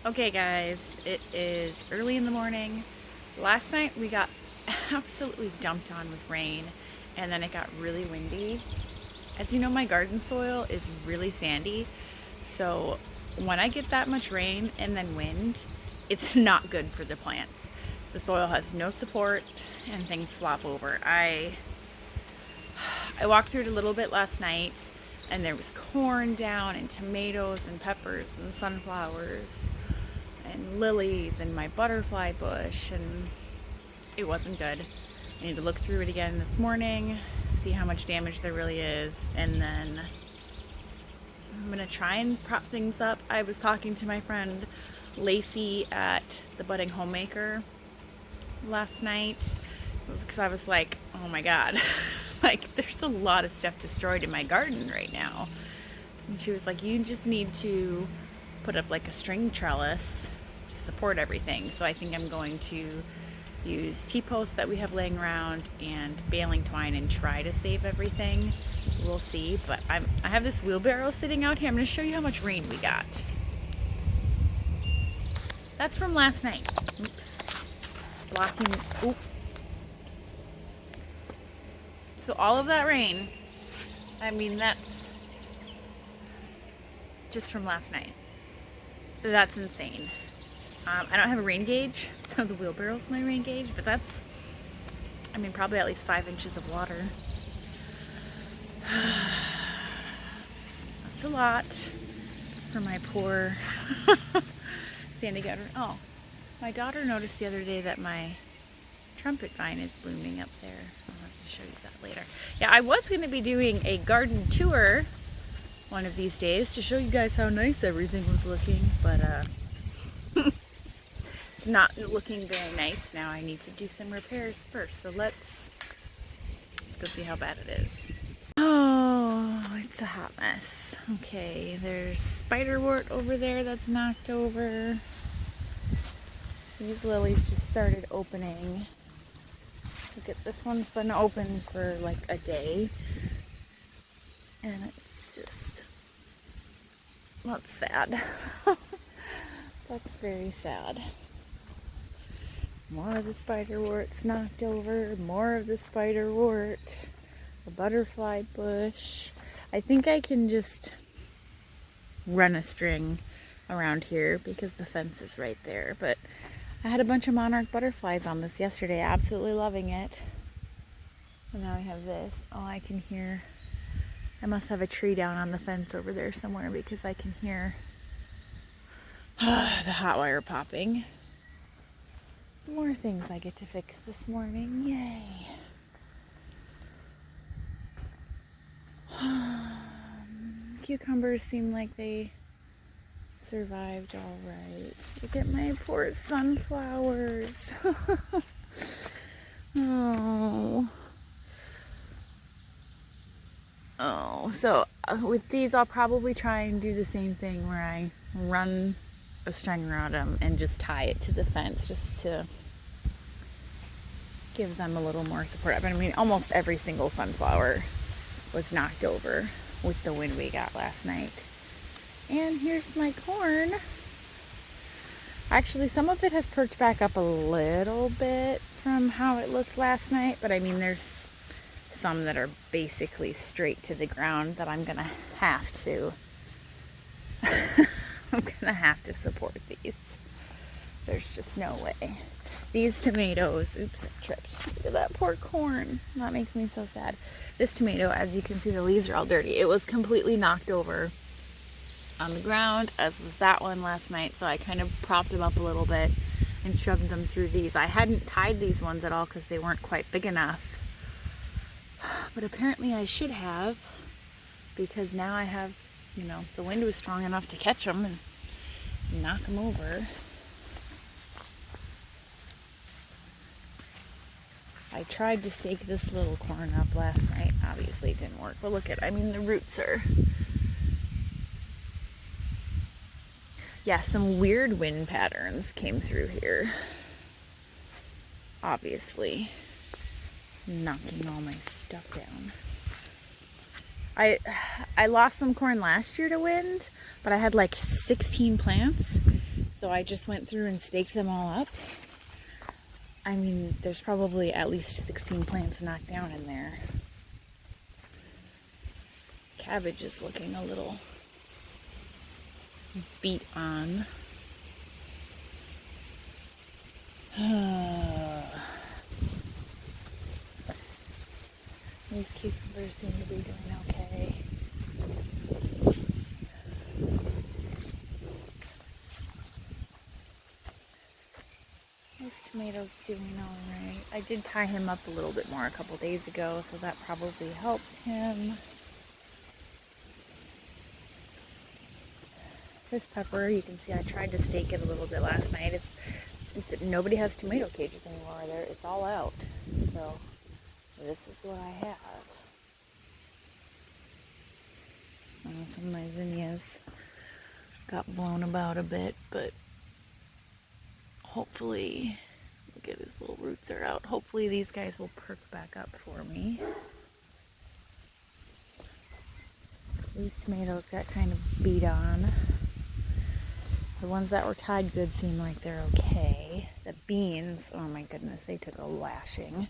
Okay guys, it is early in the morning. Last night we got absolutely dumped on with rain, and then it got really windy. As you know, my garden soil is really sandy, so when I get that much rain and then wind, it's not good for the plants. The soil has no support and things flop over. I walked through it a little bit last night, and there was corn down and tomatoes and peppers and sunflowers and lilies and my butterfly bush, and it wasn't good. I need to look through it again this morning, see how much damage there really is, and then I'm gonna try and prop things up. I was talking to my friend Lacey at the Budding Homemaker last night. It was because I was like, oh my god, like there's a lot of stuff destroyed in my garden right now. And she was like, you just need to put up like a string trellis to support everything. So I think I'm going to use T-posts that we have laying around and baling twine and try to save everything. We'll see, but I have this wheelbarrow sitting out here. I'm going to show you how much rain we got. That's from last night. Oops. Blocking. Oop. So all of that rain, I mean, that's just from last night. That's insane. I don't have a rain gauge, so the wheelbarrow's my rain gauge, but that's, I mean, probably at least 5 inches of water. That's a lot for my poor sandy garden. Oh, my daughter noticed the other day that my trumpet vine is blooming up there. I'll have to show you that later. Yeah, I was going to be doing a garden tour one of these days to show you guys how nice everything was looking, but it's not looking very nice now. I need to do some repairs first, so let's go see how bad it is. Oh, it's a hot mess. Okay, there's spiderwort over there that's knocked over. These lilies just started opening. Look at this one's been open for like a day, and it's just, that's sad. That's very sad. More of the spiderwort's knocked over, more of the spiderwort, the butterfly bush. I think I can just run a string around here because the fence is right there, but I had a bunch of monarch butterflies on this yesterday, absolutely loving it. And now I have this. Oh, I can hear, I must have a tree down on the fence over there somewhere because I can hear the hot wire popping. More things I get to fix this morning, yay. Cucumbers seem like they survived all right. Look at my poor sunflowers. Oh, so with these I'll probably try and do the same thing where I run a string around them and just tie it to the fence just to give them a little more support. I mean, almost every single sunflower was knocked over with the wind we got last night. And here's my corn. Actually, some of it has perked back up a little bit from how it looked last night, but I mean, there's some that are basically straight to the ground that I'm gonna have to I'm gonna have to support these. There's just no way. These tomatoes, oops, I tripped. Look at that poor corn. That makes me so sad. This tomato, as you can see, the leaves are all dirty. It was completely knocked over on the ground, as was that one last night, so I kind of propped them up a little bit and shoved them through these. I hadn't tied these ones at all because they weren't quite big enough, but apparently I should have, because now I have, you know, the wind was strong enough to catch them and knock them over. I tried to stake this little corn up last night. Obviously it didn't work, but look at, I mean, the roots are, yeah, some weird wind patterns came through here. Obviously, knocking all my stuff down. I lost some corn last year to wind, but I had like 16 plants. So I just went through and staked them all up. I mean, there's probably at least 16 plants knocked down in there. Cabbage is looking a little beat on. These cucumbers seem to be doing okay. This tomato's doing alright. I did tie him up a little bit more a couple days ago, so that probably helped him. This pepper, you can see I tried to stake it a little bit last night. Nobody has tomato cages anymore. It's all out. So this is what I have. Some of my zinnias got blown about a bit, but hopefully, look at his little roots are out. Hopefully these guys will perk back up for me. These tomatoes got kind of beat on. The ones that were tied good seem like they're okay. The beans, oh my goodness, they took a lashing.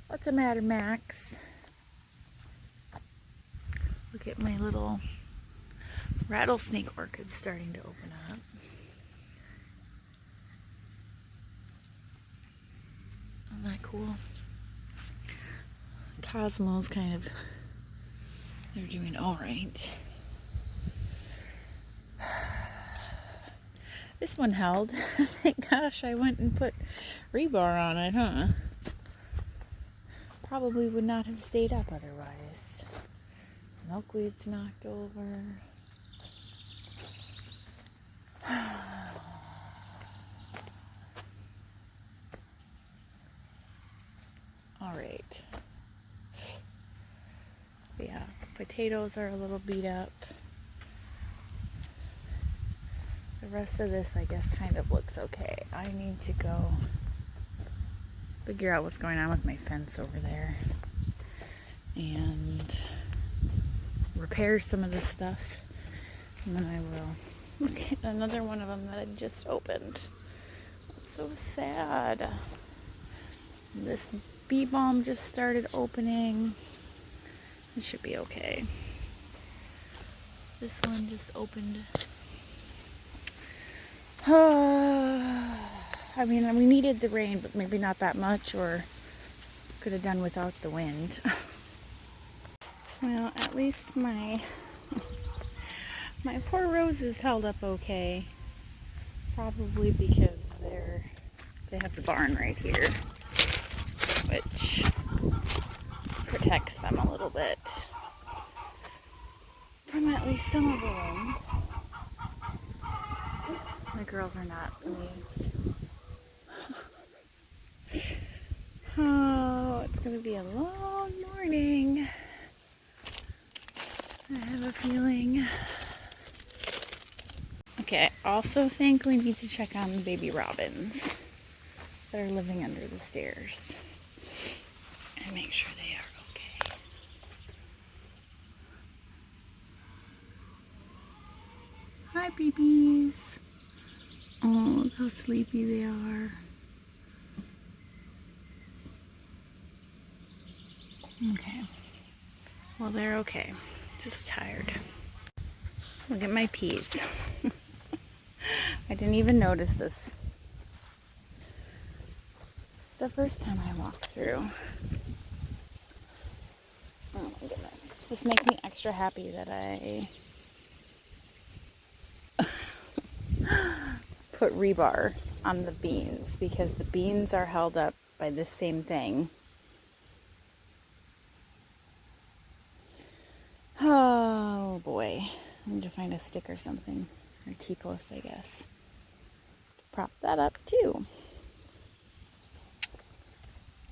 What's the matter, Max? Look at my little rattlesnake orchids starting to open up. Isn't that cool? Cosmos kind of, they're doing all right. This one held. Thank gosh I went and put rebar on it, huh? Probably would not have stayed up otherwise. Milkweed's knocked over. All right. Yeah, potatoes are a little beat up. The rest of this, I guess, kind of looks okay. I need to go figure out what's going on with my fence over there and repair some of this stuff, and then I will look at another one of them that had just opened. It's so sad. This bee balm just started opening. It should be okay. This one just opened. I mean, we needed the rain, but maybe not that much, or could have done without the wind. Well, at least my poor roses held up okay. Probably because they have the barn right here, which protects them a little bit from at least some of the wind. The girls are not amused. Oh, it's gonna be a long morning. I have a feeling. Okay, I also think we need to check on the baby robins that are living under the stairs and make sure they are okay. Hi, babies. Oh, look how sleepy they are. Okay. Well, they're okay. Just tired. Look at my peas. I didn't even notice this the first time I walked through. Oh my goodness. This makes me extra happy that I put rebar on the beans, because the beans are held up by this same thing. Oh boy, I need to find a stick or something, or T-post, I guess, to prop that up too.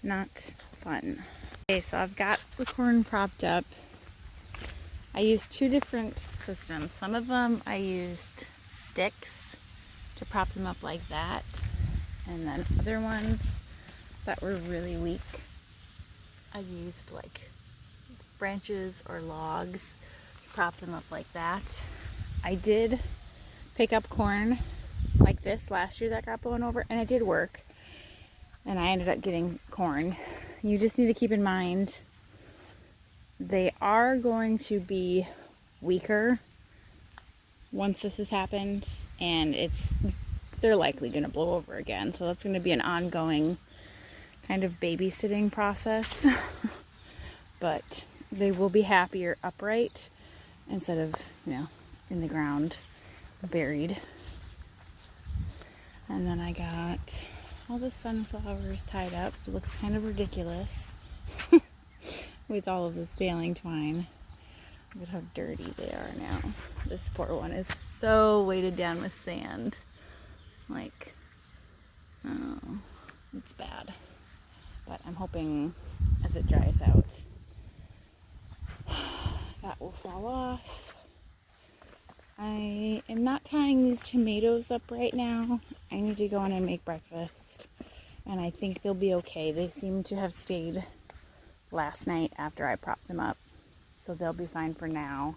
Not fun. Okay, so I've got the corn propped up. I used two different systems. Some of them I used sticks to prop them up like that, and then other ones that were really weak, I used like branches or logs, prop them up like that. I did pick up corn like this last year that got blown over, and it did work. And I ended up getting corn. You just need to keep in mind they are going to be weaker once this has happened, and they're likely going to blow over again. So that's going to be an ongoing kind of babysitting process. But they will be happier upright instead of, in the ground, buried. And then I got all the sunflowers tied up. It looks kind of ridiculous with all of this baling twine. Look at how dirty they are now. This poor one is so weighted down with sand. Like, oh, it's bad. But I'm hoping as it dries out, that will fall off. I am not tying these tomatoes up right now. I need to go in and make breakfast, and I think they'll be okay. They seem to have stayed last night after I propped them up, so they'll be fine for now.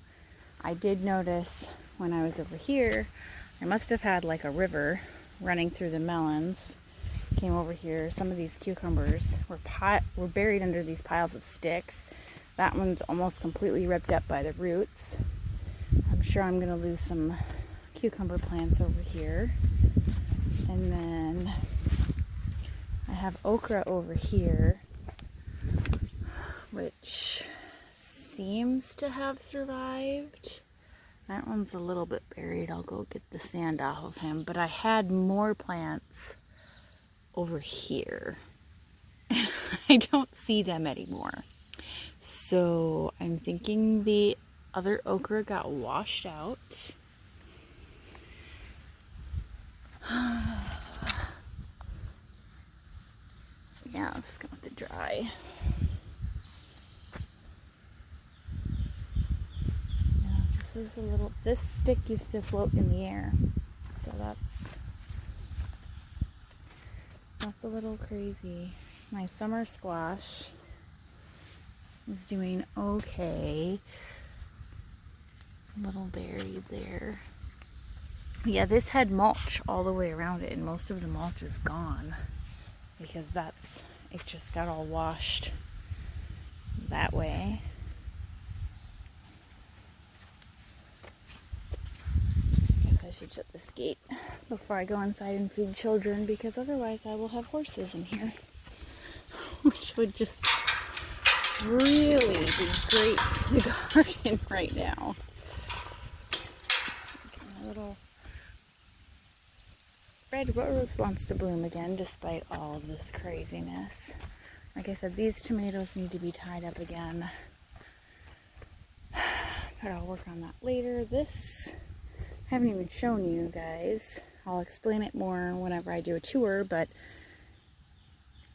I did notice when I was over here, I must have had like a river running through the melons. Came over here, some of these cucumbers were buried under these piles of sticks. That one's almost completely ripped up by the roots. I'm sure I'm gonna lose some cucumber plants over here. And then I have okra over here, which seems to have survived. That one's a little bit buried. I'll go get the sand off of him. But I had more plants over here, and I don't see them anymore. So I'm thinking the other okra got washed out. Yeah, it's going to dry. Yeah, this stick used to float in the air, so that's a little crazy. My summer squash is doing okay. A little buried there. Yeah, this had mulch all the way around it, and most of the mulch is gone because it just got all washed that way. Guess I should shut this gate before I go inside and feed children, because otherwise I will have horses in here, which would just really be great for the garden right now. My little red rose wants to bloom again despite all of this craziness. Like I said, these tomatoes need to be tied up again, but I'll work on that later. This I haven't even shown you guys. I'll explain it more whenever I do a tour, but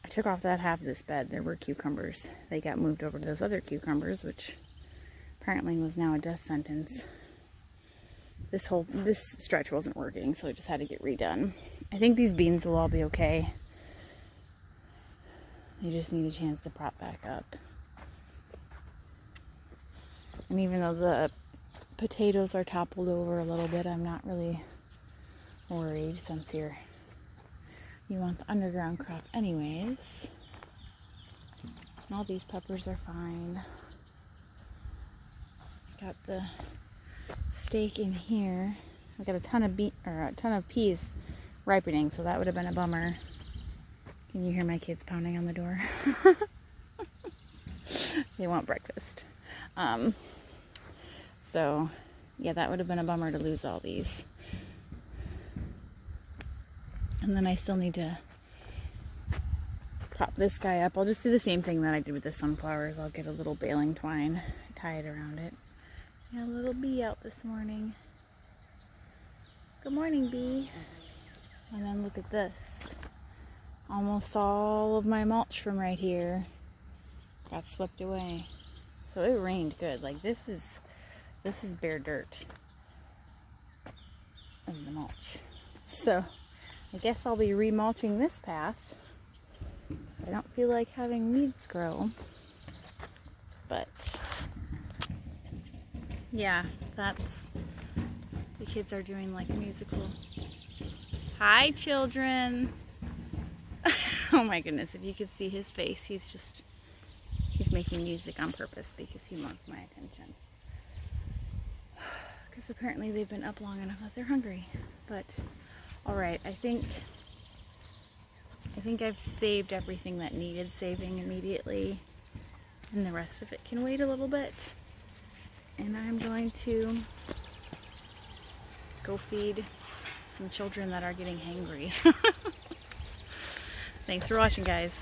I took off that half of this bed. There were cucumbers. They got moved over to those other cucumbers, which apparently was now a death sentence. This stretch wasn't working, so I just had to get redone. I think these beans will all be okay. They just need a chance to prop back up. And even though the potatoes are toppled over a little bit, I'm not really worried, since you want the underground crop anyways. And all these peppers are fine. Got the steak in here. I got a ton of peas ripening, so that would have been a bummer. Can you hear my kids pounding on the door? They want breakfast. So yeah, that would have been a bummer to lose all these. And then I still need to prop this guy up. I'll just do the same thing that I did with the sunflowers. I'll get a little baling twine, tie it around it. Got a little bee out this morning. Good morning, bee. And then look at this. Almost all of my mulch from right here got swept away. So it rained good. Like this is bare dirt in the mulch. So I guess I'll be remulching this path. I don't feel like having weeds grow, but Yeah, that's, the kids are doing like a musical. Hi, children. Oh my goodness, if you could see his face, he's making music on purpose because he wants my attention. Because apparently they've been up long enough that they're hungry. But, alright, I think I've saved everything that needed saving immediately. And the rest of it can wait a little bit. And I'm going to go feed some children that are getting hangry. Thanks for watching, guys.